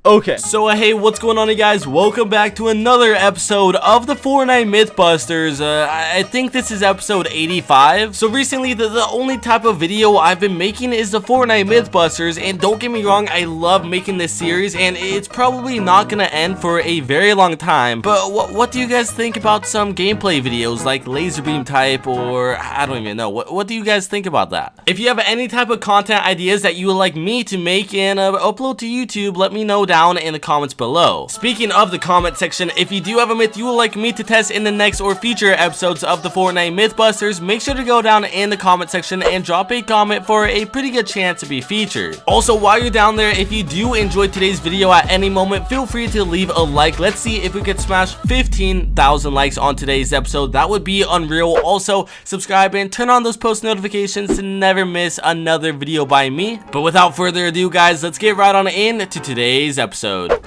Okay, so hey, what's going on, you guys? Welcome back to another episode of the Fortnite Mythbusters. I think this is episode 85. So recently, the only type of video I've been making is the Fortnite Mythbusters, and don't get me wrong, I love making this series, and it's probably not gonna end for a very long time. But what do you guys think about some gameplay videos like laser beam type, or I don't even know. What do you guys think about that? If you have any type of content ideas that you would like me to make and upload to YouTube, let me know down in the comments below. Speaking of the comment section, if you do have a myth you would like me to test in the next or future episodes of the Fortnite Mythbusters, make sure to go down in the comment section and drop a comment for a pretty good chance to be featured. Also, while you're down there, if you do enjoy today's video at any moment, feel free to leave a like. Let's see if we could smash 15,000 likes on today's episode. That would be unreal. Also, subscribe and turn on those post notifications to never miss another video by me. But without further ado, guys, let's get right on into today's episode.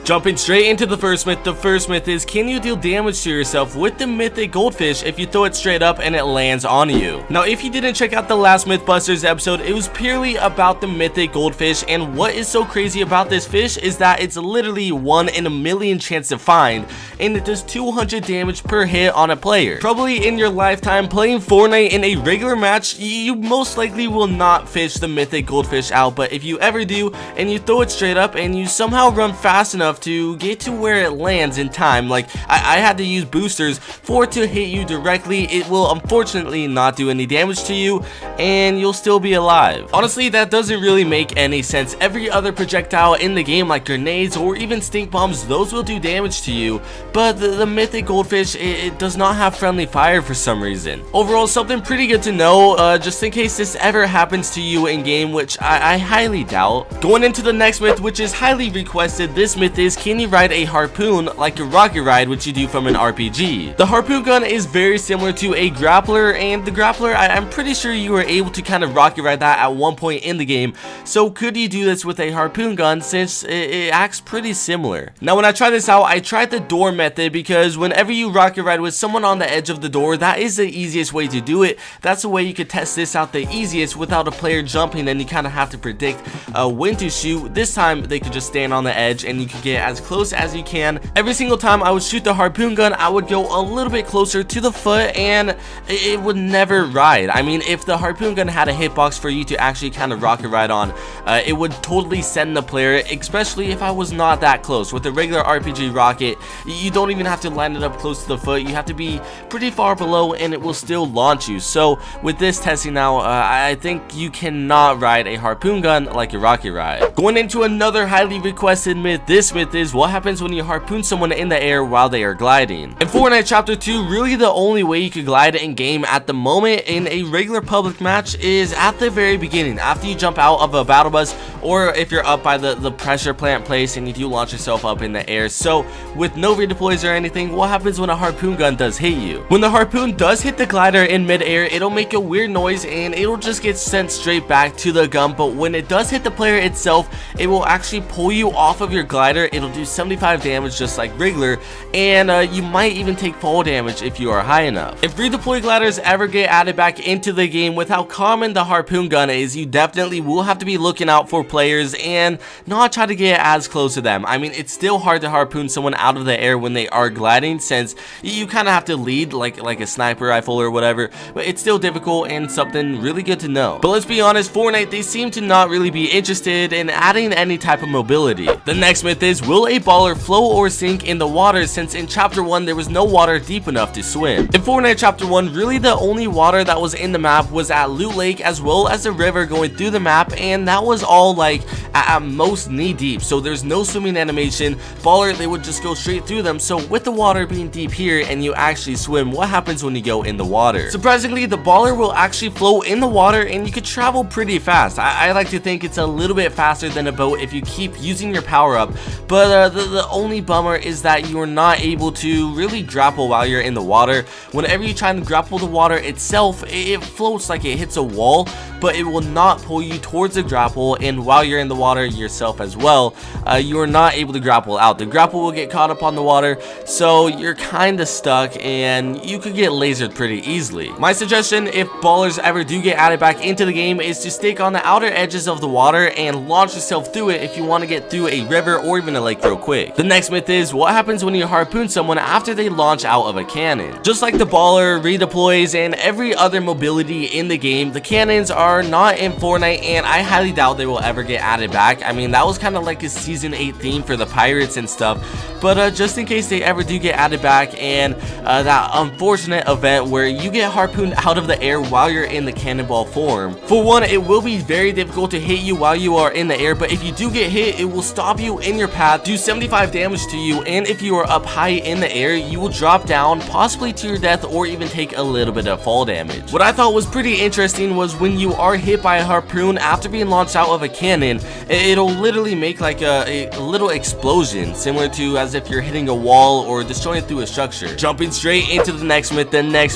Jumping straight into the first myth is, can you deal damage to yourself with the mythic goldfish if you throw it straight up and it lands on you? Now, if you didn't check out the last Mythbusters episode, it was purely about the mythic goldfish, and what is so crazy about this fish is that it's literally 1 in a million chance to find, and it does 200 damage per hit on a player. Probably in your lifetime playing Fortnite in a regular match, you most likely will not fish the mythic goldfish out, but if you ever do and you throw it straight up and you somehow run fast enough to get to where it lands in time, like I had to use boosters for it to hit you directly, it will unfortunately not do any damage to you and you'll still be alive. Honestly, that doesn't really make any sense. Every other projectile in the game, like grenades or even stink bombs, those will do damage to you, but the mythic goldfish, it does not have friendly fire for some reason. Overall, something pretty good to know, just in case this ever happens to you in game, which I highly doubt. Going into the next myth, which is highly requested. This myth is, can you ride a harpoon like a rocket ride, which you do from an RPG? The harpoon gun is very similar to a grappler, and the grappler, I'm pretty sure you were able to kind of rocket ride that at one point in the game. So could you do this with a harpoon gun, since it acts pretty similar? Now, when I tried this out, I tried the door method, because whenever you rocket ride with someone on the edge of the door, that is the easiest way to do it. That's the way you could test this out the easiest without a player jumping, and you kind of have to predict when to shoot. This time they could just stand on the edge and you could get as close as you can. Every single time I would shoot the harpoon gun, I would go a little bit closer to the foot and it would never ride. I mean, if the harpoon gun had a hitbox for you to actually kind of rocket ride on, it would totally send the player, especially if I was not that close. With a regular RPG rocket, you don't even have to line it up close to the foot. You have to be pretty far below and it will still launch you. So with this testing now, I think you cannot ride a harpoon gun like a rocket ride. Going into another highly requested myth, this myth is, what happens when you harpoon someone in the air while they are gliding? In Fortnite Chapter 2, really the only way you could glide in game at the moment in a regular public match is at the very beginning, after you jump out of a battle bus, or if you're up by the pressure plant place and you do launch yourself up in the air. So with no redeploys or anything, what happens when a harpoon gun does hit you? When the harpoon does hit the glider in midair, it'll make a weird noise and it'll just get sent straight back to the gun, but when it does hit the player itself, it will actually pull you off of your glider. It'll do 75 damage just like regular, and you might even take fall damage if you are high enough. If redeploy gliders ever get added back into the game, with how common the harpoon gun is, you definitely will have to be looking out for players and not try to get as close to them. I mean, it's still hard to harpoon someone out of the air when they are gliding, since you kind of have to lead like a sniper rifle or whatever, but it's still difficult and something really good to know. But let's be honest, Fortnite, they seem to not really be interested in adding any type of mobility. The next myth is, will a baller float or sink in the water, since in Chapter 1 there was no water deep enough to swim? In Fortnite Chapter 1, really the only water that was in the map was at Loot Lake, as well as the river going through the map, and that was all like at most knee deep, so there's no swimming animation. Baller, they would just go straight through them. So with the water being deep here and you actually swim, what happens when you go in the water? Surprisingly, the baller will actually float in the water and you could travel pretty fast. I like to think it's a little bit faster than a boat if you keep using your power up, but the only bummer is that you are not able to really grapple while you're in the water. Whenever you try to grapple the water itself, it floats like it hits a wall, but it will not pull you towards the grapple, and while you're in the water yourself as well, you are not able to grapple out. The grapple will get caught up on the water, so you're kind of stuck and you could get lasered pretty easily. My suggestion, if ballers ever do get added back into the game, is to stick on the outer edges of the water and launch yourself through it if you want to get through a river or even a lake real quick. The next myth is, what happens when you harpoon someone after they launch out of a cannon? Just like the baller, redeploys, and every other mobility in the game, the cannons are not in Fortnite, and I highly doubt they will ever get added back. I mean, that was kind of like a season 8 theme for the pirates and stuff, but just in case they ever do get added back, and that unfortunate event where you get harpooned out of the air while you're in the cannonball form. For one, it will be very difficult to hit you while you are in the air, but if you do get hit, it will stop you in your path, do 75 damage to you, and if you are up high in the air, you will drop down, possibly to your death, or even take a little bit of fall damage. What I thought was pretty interesting was when you are hit by a harpoon after being launched out of a cannon, it'll literally make like a little explosion, similar to as if you're hitting a wall or destroying through a structure. Jumping straight into the next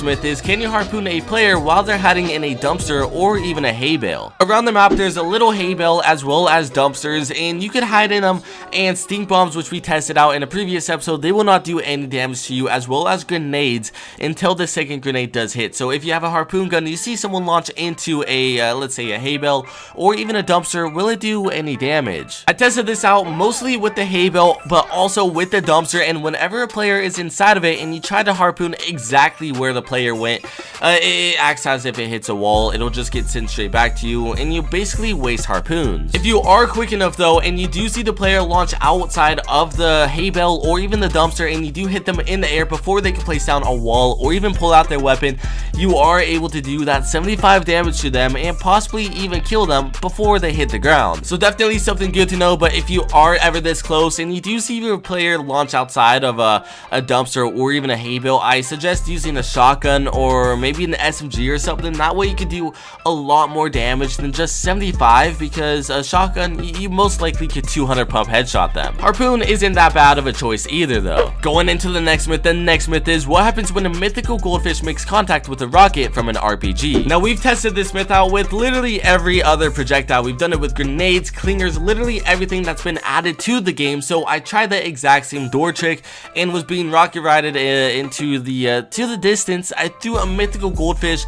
myth is, can you harpoon a player while they're hiding in a dumpster or even a hay bale? Around the map, there's a little hay bale as well as dumpsters, and you can hide in them, and stink bombs, which we tested out in a previous episode, they will not do any damage to you, as well as grenades until the second grenade does hit. So if you have a harpoon gun, you see someone launch into a let's say a hay bale or even a dumpster, will it do any damage? I tested this out mostly with the hay bale, but also with the dumpster, and whenever a player is inside of it and you try to harpoon exactly where the player went, it acts as if it hits a wall. It'll just get sent straight back to you, and you basically waste harpoons. If you are quick enough though, and you do see the player launch outside of the hay bale or even the dumpster, and you do hit them in the air before they can place down a wall or even pull out their weapon, you are able to do that 75 damage to them and possibly even kill them before they hit the ground. So definitely something good to know. But if you are ever this close and you do see your player launch outside of a dumpster or even a hay bale, I suggest using a shotgun or maybe an SMG or something. That way you could do a lot more damage than just 75, because a shotgun, you most likely could 200 pump headshot them. Harpoon isn't that bad of a choice either though. Going into the next myth is, what happens when a mythical goldfish makes contact with a rocket from an RPG? Now, we've tested this myth out with literally every other projectile. We've done it with grenades, clingers, literally everything that's been added to the game. So I tried the exact same door trick and was being rocket righted into the distance. I threw a mythical goldfish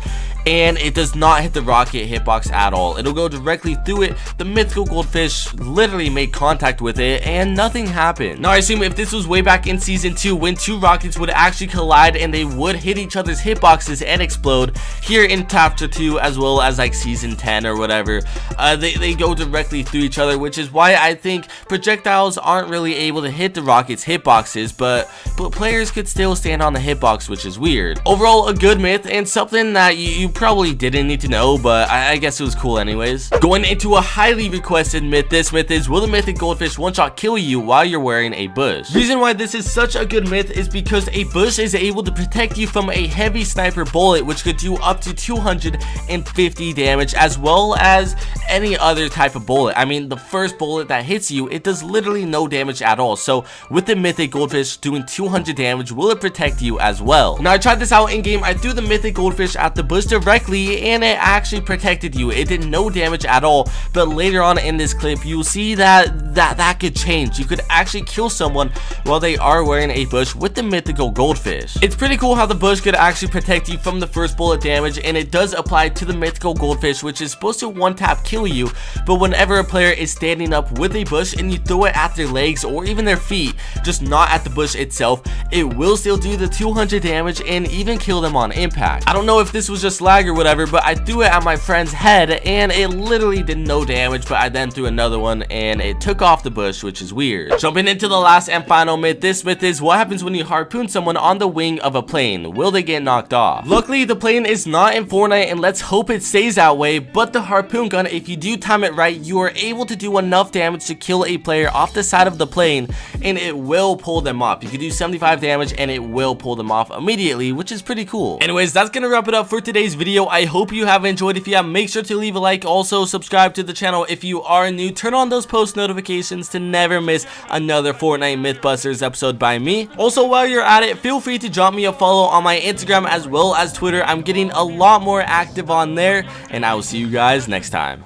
and it does not hit the rocket hitbox at all. It'll go directly through it. The mythical goldfish literally made contact with it and nothing happened. Now, I assume if this was way back in season 2 when two rockets would actually collide and they would hit each other's hitboxes and explode, here in chapter 2 as well as like season 10 or whatever, they go directly through each other, which is why I think projectiles aren't really able to hit the rockets hitboxes, but players could still stand on the hitbox, which is weird. Overall, a good myth and something that you probably didn't need to know, but I guess it was cool anyways. Going into a highly requested myth, this myth is, will the mythic goldfish one-shot kill you while you're wearing a bush? Reason why this is such a good myth is because a bush is able to protect you from a heavy sniper bullet, which could do up to 250 damage, as well as any other type of bullet. I mean, the first bullet that hits you, it does literally no damage at all. So with the mythic goldfish doing 200 damage, will it protect you as well? Now, I tried this out in game. I threw the mythic goldfish at the bush directly and it actually protected you. It did no damage at all, but later on in this clip you'll see that could change. You could actually kill someone while they are wearing a bush with the mythical goldfish. It's pretty cool how the bush could actually protect you from the first bullet damage, and it does apply to the mythical goldfish, which is supposed to one-tap kill you. But whenever a player is standing up with a bush and you throw it at their legs or even their feet, just not at the bush itself, it will still do the 200 damage and even kill them on impact. I don't know if this was just lag or whatever, but I threw it at my friend's head and it literally did no damage, but I then threw another one and it took off the bush, which is weird. Jumping into the last and final myth, this myth is, what happens when you harpoon someone on the wing of a plane? Will they get knocked off? Luckily, the plane is not in Fortnite, and let's hope it stays that way, but the harpoon gun, if you do time it right, you are able to do enough damage to kill a player off the side of the plane, and it will pull them off. You can do 75 damage and it will pull them off immediately, which is pretty cool. Anyways, that's gonna wrap it up for today's video. I hope you have enjoyed. If you have, make sure to leave a like. Also, subscribe to the channel if you are new. Turn on those post notifications to never miss another Fortnite Mythbusters episode by me. Also, while you're at it, feel free to drop me a follow on my Instagram as well as Twitter. I'm getting a lot more active on there, and I will see you guys next time.